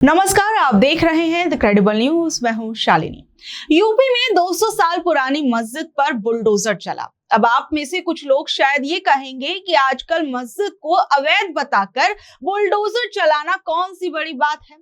नमस्कार, आप देख रहे हैं द क्रेडिबल न्यूज। मैं हूं शालिनी। यूपी में 200 साल पुरानी मस्जिद पर बुलडोजर चला। अब आप में से कुछ लोग शायद ये कहेंगे कि आजकल मस्जिद को अवैध बताकर बुलडोजर चलाना कौन सी बड़ी बात है।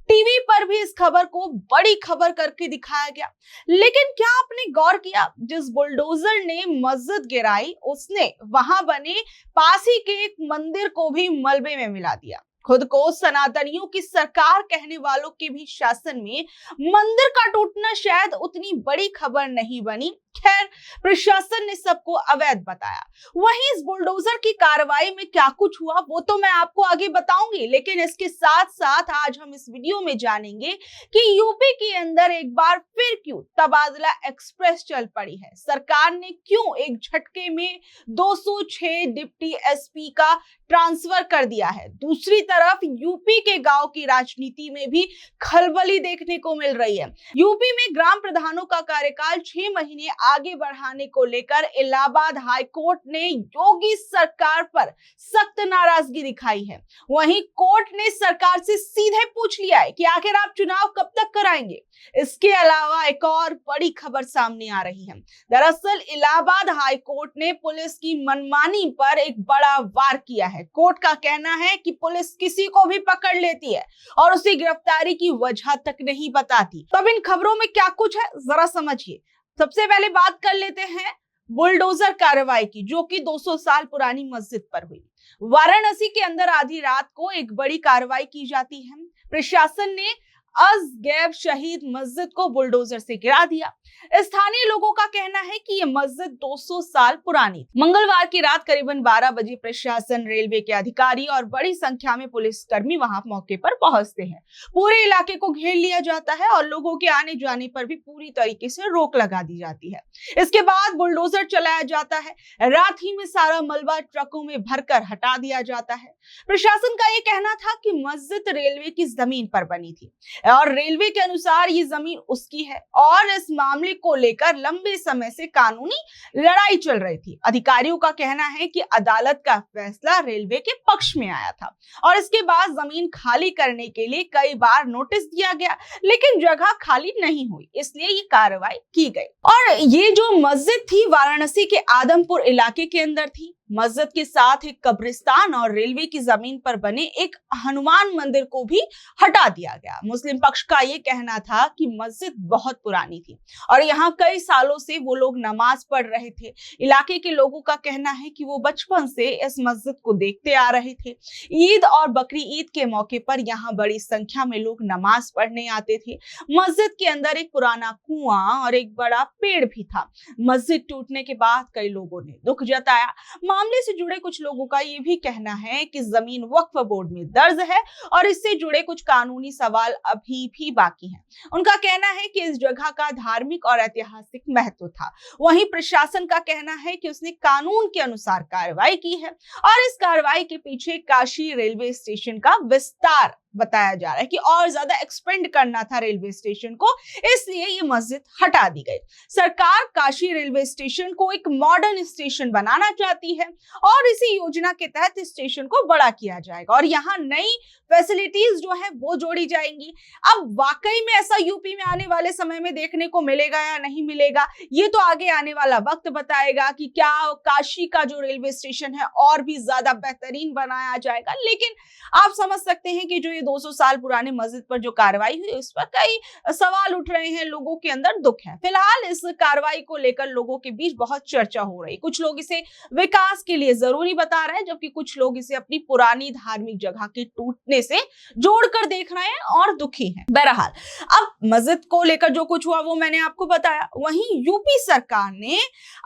टीवी पर भी इस खबर को बड़ी खबर करके दिखाया गया, लेकिन क्या आपने गौर किया, जिस बुलडोजर ने मस्जिद गिराई उसने वहां बने पास ही के एक मंदिर को भी मलबे में मिला दिया। खुद को सनातनियों की सरकार कहने वालों के भी शासन में मंदिर का टूटना शायद उतनी बड़ी खबर नहीं बनी। खैर, प्रशासन ने सबको अवैध बताया। वहीं इस बुलडोजर की कार्रवाई में क्या कुछ हुआ वो तो मैं आपको आगे बताऊंगी, लेकिन इसके साथ साथ आज हम इस वीडियो में जानेंगे कि यूपी के अंदर एक बार फिर क्यों तबादला एक्सप्रेस चल पड़ी है। सरकार ने क्यों एक झटके में 206 डिप्टी एसपी का ट्रांसफर कर दिया है। दूसरी तरफ यूपी के गांव की राजनीति में भी खलबली देखने को मिल रही है। यूपी में ग्राम प्रधानों का कार्यकाल 6 महीने आगे बढ़ाने को लेकर इलाहाबाद हाई कोर्ट ने योगी सरकार पर सख्त नाराजगी दिखाई है। वहीं कोर्ट ने सरकार से सीधे पूछ लिया है कि आखिर आप चुनाव कब तक कराएंगे। इसके अलावा एक और बड़ी खबर सामने आ रही है। दरअसल इलाहाबाद हाई कोर्ट ने पुलिस की मनमानी पर एक बड़ा वार किया है। कोर्ट का कहना है कि पुलिस किसी को भी पकड़ लेती है और उसी गिरफ्तारी की वजह तक नहीं बताती। तब इन खबरों में क्या कुछ है, जरा समझिए। सबसे पहले बात कर लेते हैं बुलडोजर कार्रवाई की, जो कि 200 साल पुरानी मस्जिद पर हुई। वाराणसी के अंदर आधी रात को एक बड़ी कार्रवाई की जाती है। प्रशासन ने अज़-गैब शहीद मस्जिद को बुलडोजर से गिरा दिया। स्थानीय लोगों का कहना है कि यह मस्जिद 200 साल पुरानी थी। मंगलवार की रात करीबन 12 बजे प्रशासन, रेलवे के अधिकारी और बड़ी संख्या में पुलिसकर्मी वहां मौके पर पहुंचते हैं। पूरे इलाके को घेर लिया जाता है और लोगों के आने जाने पर भी पूरी तरीके से रोक लगा दी जाती है। इसके बाद बुलडोजर चलाया जाता है। रात ही में सारा मलबा ट्रकों में भरकर हटा दिया जाता है। प्रशासन का यह कहना था कि मस्जिद रेलवे की जमीन पर बनी थी और रेलवे के अनुसार ये जमीन उसकी है और इस मामले को लेकर लंबे समय से कानूनी लड़ाई चल रही थी। अधिकारियों का कहना है कि अदालत का फैसला रेलवे के पक्ष में आया था और इसके बाद जमीन खाली करने के लिए कई बार नोटिस दिया गया, लेकिन जगह खाली नहीं हुई, इसलिए ये कार्रवाई की गई। और ये जो मस्जिद थी वाराणसी के आदमपुर इलाके के अंदर थी। मस्जिद के साथ एक कब्रिस्तान और रेलवे की जमीन पर बने एक हनुमान मंदिर को भी हटा दिया गया। मुस्लिम पक्ष का ये कहना था कि मस्जिद बहुत पुरानी थी और यहाँ कई सालों से वो लोग नमाज पढ़ रहे थे। इलाके के लोगों का कहना है कि वो बचपन से इस मस्जिद को देखते आ रहे थे। ईद और बकरी ईद के मौके पर यहाँ बड़ी संख्या में लोग नमाज पढ़ने आते थे। मस्जिद के अंदर एक पुराना कुआं और एक बड़ा पेड़ भी था। मस्जिद टूटने के बाद कई लोगों ने दुख जताया। मामले से जुड़े कुछ लोगों का ये भी कहना है कि जमीन वक्फ बोर्ड में दर्ज है और इससे जुड़े कुछ कानूनी सवाल अभी भी बाकी हैं। उनका कहना है कि इस जगह का धार्मिक और ऐतिहासिक महत्व था। वहीं प्रशासन का कहना है कि उसने कानून के अनुसार कार्रवाई की है और इस कार्रवाई के पीछे काशी रेलवे स्टेशन का विस्तार बताया जा रहा है कि और ज्यादा एक्सपेंड करना था रेलवे स्टेशन को, इसलिए ये मस्जिद हटा दी गई। सरकार काशी रेलवे स्टेशन को एक मॉडर्न स्टेशन बनाना चाहती है और इसी योजना के तहत इस स्टेशन को बड़ा किया जाएगा और यहाँ नई फैसिलिटीज जो है वो जोड़ी जाएंगी। अब वाकई में ऐसा यूपी में आने वाले समय में देखने को मिलेगा या नहीं मिलेगा, ये तो आगे आने वाला वक्त बताएगा कि क्या काशी का जो रेलवे स्टेशन है और भी ज्यादा बेहतरीन बनाया जाएगा। लेकिन आप समझ सकते हैं कि जो 200 साल पुराने मस्जिद पर जो कार्रवाई हुई उस पर कई सवाल उठ रहे हैं, लोगों के अंदर दुख है। फिलहाल इस कार्रवाई को लेकर लोगों के बीच बहुत चर्चा हो रही है। कुछ लोग इसे विकास के लिए जरूरी बता रहे हैं, जबकि कुछ लोग इसे अपनी पुरानी धार्मिक जगह के टूटने से जोड़कर देख रहे हैं और दुखी हैं। बहरहाल, अब मस्जिद को लेकर जो कुछ हुआ वो मैंने आपको बताया। वहीं यूपी सरकार ने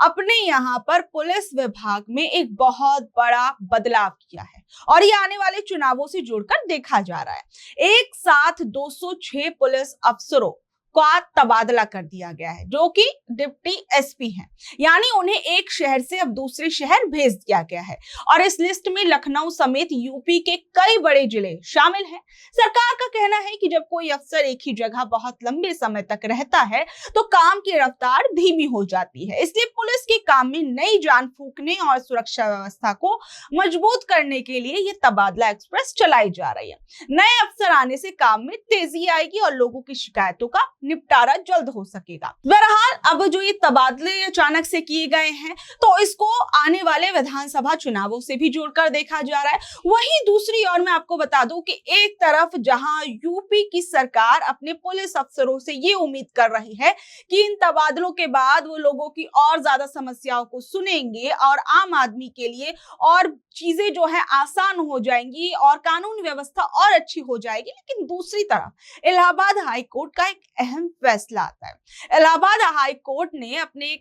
अपने यहाँ पर पुलिस विभाग में एक बहुत बड़ा बदलाव किया है और ये आने वाले चुनावों से जुड़कर देखा जा रहा है। एक साथ 206 पुलिस अफसरों का तबादला कर दिया गया है, जो कि डिप्टी एसपी हैं। यानी उन्हें एक शहर से अब दूसरे शहर भेज दिया गया है और इस लिस्ट में लखनऊ समेत यूपी के कई बड़े जिले शामिल हैं। सरकार का कहना है कि जब कोई अफसर एक ही जगह बहुत लंबे समय तक रहता है तो काम की रफ्तार धीमी हो जाती है। इसलिए पुलिस के काम में नई जान फूंकने और सुरक्षा व्यवस्था को मजबूत करने के लिए ये तबादला एक्सप्रेस चलाई जा रही है। नए अफसर आने से काम में तेजी आएगी और लोगों की शिकायतों का निपटारा जल्द हो सकेगा। बहरहाल अब जो ये तबादले अचानक से किए गए हैं तो इसको आने वाले विधानसभा चुनावों से भी जोड़कर देखा जा रहा है। वहीं दूसरी ओर मैं आपको बता दूं कि एक तरफ जहां यूपी की सरकार अपने पुलिस अफसरों से ये उम्मीद कर रही है कि इन तबादलों के बाद वो लोगों की और ज्यादा समस्याओं को सुनेंगे और आम आदमी के लिए और चीजें जो है आसान हो जाएंगी और कानून व्यवस्था और अच्छी हो जाएगी, लेकिन दूसरी तरफ इलाहाबाद हाई कोर्ट का एक अहम फैसला आता है। इलाहाबाद हाई कोर्ट ने अपने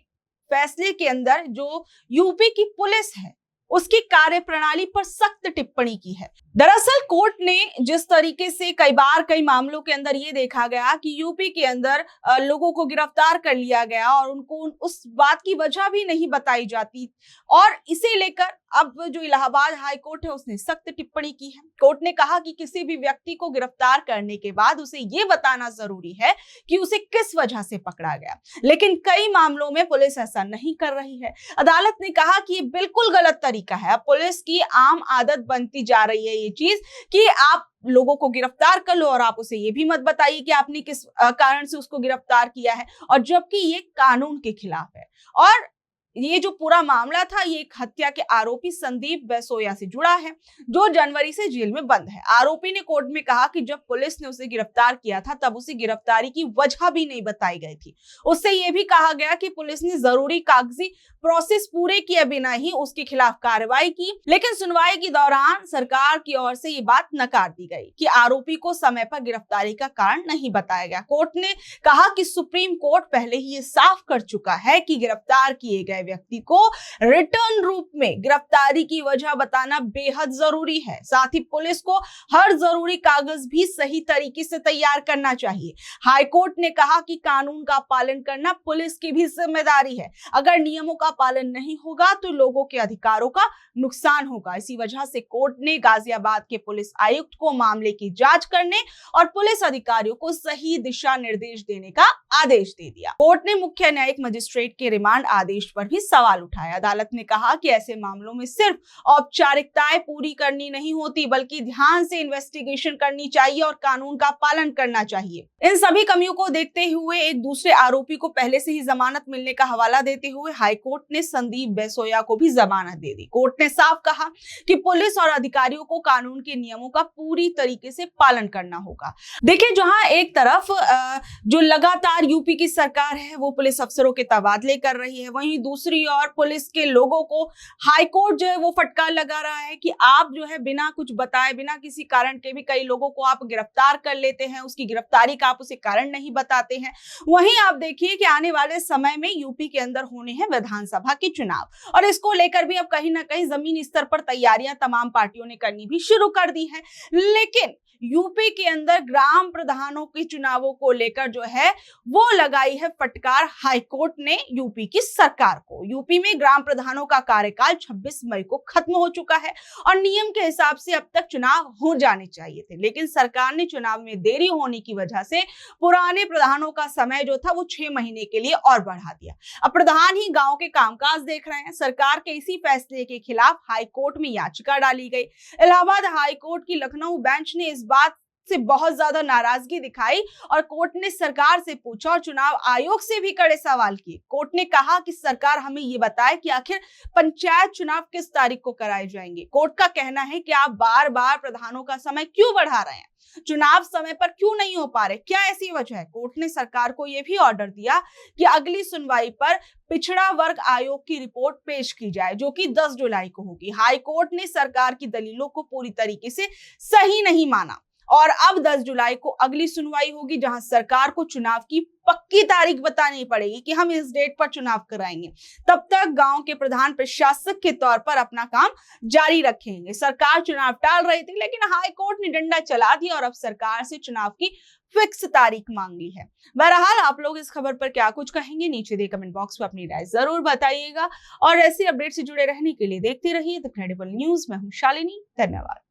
फैसले के अंदर जो यूपी की पुलिस है उसकी कार्यप्रणाली पर सख्त टिप्पणी की है। दरअसल कोर्ट ने जिस तरीके से कई मामलों के अंदर ये देखा गया कि यूपी के अंदर लोगों को गिरफ्तार कर लिया गया और उनको उस बात की वजह भी नहीं बताई जाती, और इसे लेकर अब जो इलाहाबाद हाई कोर्ट है उसने सख्त टिप्पणी की है। कोर्ट ने कहा कि किसी भी व्यक्ति को गिरफ्तार करने के बाद उसे ये बताना जरूरी है कि उसे किस वजह से पकड़ा गया, लेकिन कई मामलों में पुलिस ऐसा नहीं कर रही है। अदालत ने कहा कि ये बिल्कुल गलत तरीका है। अब पुलिस की आम आदत बनती जा रही है ये चीज कि आप लोगों को गिरफ्तार कर लो और आप उसे ये भी मत बताइए कि आपने किस कारण से उसको गिरफ्तार किया है, और जबकि ये कानून के खिलाफ है। और ये जो पूरा मामला था ये एक हत्या के आरोपी संदीप बैसोया से जुड़ा है, जो जनवरी से जेल में बंद है। आरोपी ने कोर्ट में कहा कि जब पुलिस ने उसे गिरफ्तार किया था तब उसे गिरफ्तारी की वजह भी नहीं बताई गई थी। उससे यह भी कहा गया कि पुलिस ने जरूरी कागजी प्रोसेस पूरे किए बिना ही उसके खिलाफ कार्रवाई की, लेकिन सुनवाई के दौरान सरकार की ओर से ये बात नकार दी गई कि आरोपी को समय पर गिरफ्तारी का कारण नहीं बताया गया। कोर्ट ने कहा कि सुप्रीम कोर्ट पहले ही ये साफ कर चुका है कि गिरफ्तार किए गए व्यक्ति को रिटर्न रूप में गिरफ्तारी की वजह बताना बेहद जरूरी है। साथ ही पुलिस को हर जरूरी कागज भी सही तरीके से तैयार करना चाहिए। हाईकोर्ट ने कहा कि कानून का पालन करना पुलिस की भी जिम्मेदारी है। अगर नियमों का पालन नहीं होगा तो लोगों के अधिकारों का नुकसान होगा। इसी वजह से कोर्ट ने गाजियाबाद के पुलिस आयुक्त को मामले की जांच करने और पुलिस अधिकारियों को सही दिशा निर्देश देने का आदेश दे दिया। कोर्ट ने मुख्य न्यायिक मजिस्ट्रेट के रिमांड आदेश पर भी सवाल उठाया। अदालत ने कहा कि ऐसे मामलों में सिर्फ औपचारिकताएं पूरी करनी नहीं होती, बल्कि ध्यान से इन्वेस्टिगेशन करनी चाहिए और कानून का पालन करना चाहिए। इन सभी कमियों को देखते हुए एक दूसरे आरोपी को पहले से ही जमानत मिलने का हवाला देते हुए हाईकोर्ट ने संदीप बैसोया को भी जमानत दे दी। कोर्ट ने साफ कहा कि पुलिस और अधिकारियों को कानून के नियमों का पूरी तरीके से पालन करना होगा। देखिए, जहां एक तरफ जो लगातार यूपी की सरकार है वो पुलिस अफसरों के तबादले कर रही है, वहीं दूसरी ओर पुलिस के लोगों को हाईकोर्ट जो है वो फटकार लगा रहा है कि आप जो है बिना कुछ बताए, बिना किसी कारण के भी कई लोगों को आप गिरफ्तार कर लेते हैं, उसकी गिरफ्तारी का आप उसे कारण नहीं बताते हैं। वहीं आप देखिए कि आने वाले समय में यूपी के अंदर होने हैं विधानसभा के चुनाव, और इसको लेकर भी अब कहीं ना कहीं जमीनी स्तर पर तैयारियां तमाम पार्टियों ने करनी भी शुरू कर दी है। लेकिन यूपी के अंदर ग्राम प्रधानों के चुनावों को लेकर जो है वो लगाई है फटकार हाईकोर्ट ने यूपी की सरकार को। यूपी में ग्राम प्रधानों का कार्यकाल 26 मई को खत्म हो चुका है और नियम के हिसाब से अब तक चुनाव हो जाने चाहिए थे, लेकिन सरकार ने चुनाव में देरी होने की वजह से पुराने प्रधानों का समय जो था वो 6 महीने के लिए और बढ़ा दिया। अब प्रधान ही गांव के कामकाज देख रहे हैं। सरकार के इसी फैसले के खिलाफ हाईकोर्ट में याचिका डाली गई। इलाहाबाद हाईकोर्ट की लखनऊ बेंच ने इस बात से बहुत ज्यादा नाराजगी दिखाई और कोर्ट ने सरकार से पूछा और चुनाव आयोग से भी कड़े सवाल किए। कोर्ट ने कहा कि सरकार हमें ये बताए कि आखिर पंचायत चुनाव किस तारीख को कराए जाएंगे। कोर्ट का कहना है कि आप बार बार प्रधानों का समय क्यों बढ़ा रहे हैं, चुनाव समय पर क्यों नहीं हो पा रहे, क्या ऐसी वजह है। कोर्ट ने सरकार को यह भी ऑर्डर दिया कि अगली सुनवाई पर पिछड़ा वर्ग आयोग की रिपोर्ट पेश की जाए, जो कि 10 जुलाई को होगी। हाई कोर्ट ने सरकार की दलीलों को पूरी तरीके से सही नहीं माना और अब 10 जुलाई को अगली सुनवाई होगी, जहां सरकार को चुनाव की पक्की तारीख बतानी पड़ेगी कि हम इस डेट पर चुनाव कराएंगे। तब तक गांव के प्रधान प्रशासक के तौर पर अपना काम जारी रखेंगे। सरकार चुनाव टाल रही थी, लेकिन हाई कोर्ट ने डंडा चला दिया और अब सरकार से चुनाव की फिक्स तारीख मांग ली है। बहरहाल आप लोग इस खबर पर क्या कुछ कहेंगे, नीचे दिए कमेंट बॉक्स में अपनी राय जरूर बताइएगा और ऐसी अपडेट से जुड़े रहने के लिए देखते रहिए द क्रेडिबल न्यूज। मैं हूं शालिनी, धन्यवाद।